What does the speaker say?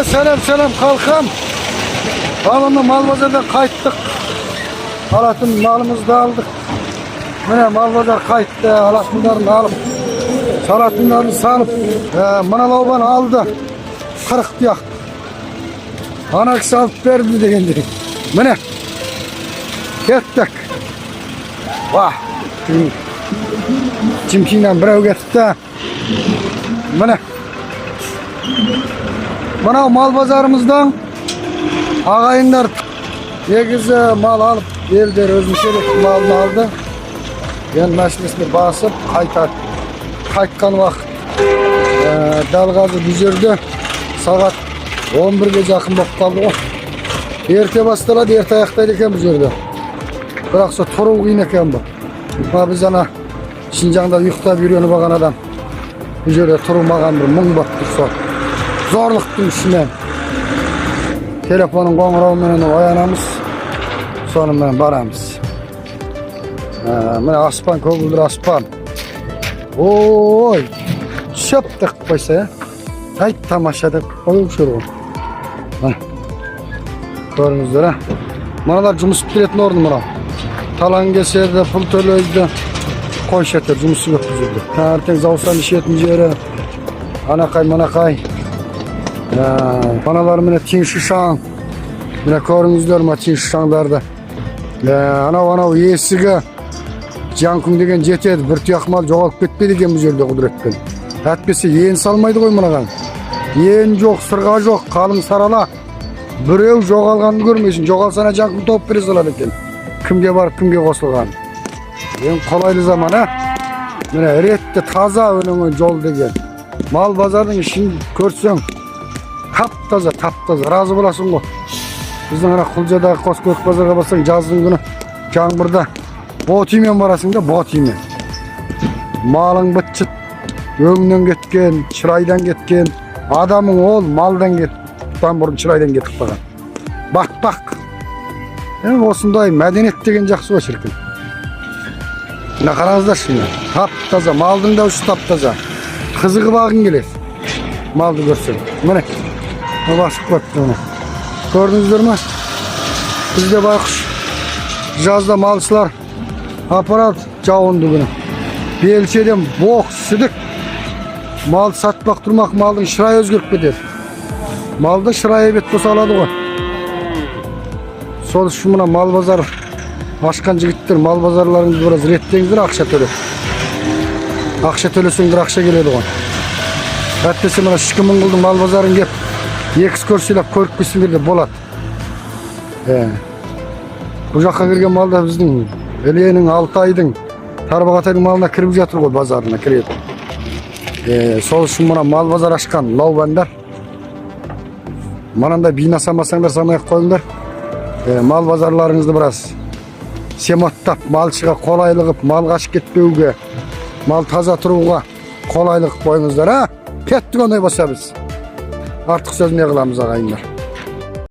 Selam kalkam. Balonda mal bazardan kayttık. Alatın malımızı da aldık. Mine mal bazar kayttı. Alatınlarını alıp salatınlarını salıp mana lavban aldı. 40 diyak. Anaksı alıp verdi degendir. Mine kettik. Vah. Çimkinden birov getdi. Mine mana mal bazarımızdan ağayınlar negizi mal alıp elder özünçelik malını aldı. Ben maşinesini basıp kaytkan vaqt dal gazı düzerdi. Saat 11'ge жақын болып қалды ғой. Ерте басталады, ерте аяқтайды екен бұл жерде. Бірақ сол тұру қиын екен бұл. Біз ана Шинжаңда ұйықтап үйреніп алған адам. Бұл жерде тұру маған бір мұң болып тұр сол. Зорлықтың ішінен. Telefonun qoңырауымен оянамыз. Сонымен барамыз. Міне аспан, көгілдір аспан. Ой, шөптік қойса, қайт тамаша деп қойып жүр ғой. Көріңіздер, мыналар жұмыс беретін орын мынау. Талан кесерді, пұл төлейді, қой шетер, жұмысы көп бұл жерде. Ертең заусан ішетін жері, анақай, манақай. Аналар міне теңші шаң. Міне көріңіздер ма теңші шаңдарды. Анау есігі Жанкүн деген жетеді, бір тұяқ мал жоғалып кетпейді екен бұл жерде құдіретпен. Әтпесе ен салмайды ғой мынаған. Ен жоқ, сырға жоқ, қалың сарала. Біреу жоғалғанды көрмейсің. Жоғалсана Жанкүн топ бере салады екен. Кімге барып, кімге қосылған. Ең қолайлы заман, Міне ретті таза өніңі жол деген. Мал базардың ішін көрсең, тап-таза, разы боласың ғой. Біздің ана Құлжадағы Қоскөк базарға бассаң, жаздың күні жаңбырда ботимен барасың да, ботимен. Малың бітчіт, өңнен кеткен, шырайдан кеткен, адамың ол малдан кеттен бұрын шырайдан кетіп қалған. Бақ. Осындай мәдениет деген жақсы ғой шіркін. Мына қараңыздар шыны. Тап-таза, малдың да ұшы тап-таза. Қызығы бағын келеді. Малды көрсең. Міне, басып көпті оны. Көрдіңіздер ма? Бізде байқұш жазда малшылар аппарат жауынды күні. Белшеден боқ, сүдік. Мал сатпақ тұрмақ, малдың шырайы өзгеріп кетеді. Малды шырайы бет боса алады ғой. Сол үшін мына мал базар ашқан жігіттер, мал базарларыңызды біраз реттеңіздер, ақша төлеп. Ақша төлесеңдер ақша келеді ғой. Әттесе мына 2000 қылдың мал базарын кеп, экскурсиялап көріп келсеңдер де болады. Бұл жаққа кірген малда біздің Іленің, Алтайдың, Тарбағатайдың малына кіріп жатыр ғой, базарына кіреді. Сол үшін мына мал базар ашқан лаубандар. Мананда бина самасаңдар, самайық қойыңдар. Мал базарларыңызды біраз семоттап, малшыға қолайлығып, мал қашып кетпеуге, мал таза тұруға қолайлық қойыңыздар. Кеттік ондай болса біз. Артық сөз не қыламыз ағайындар.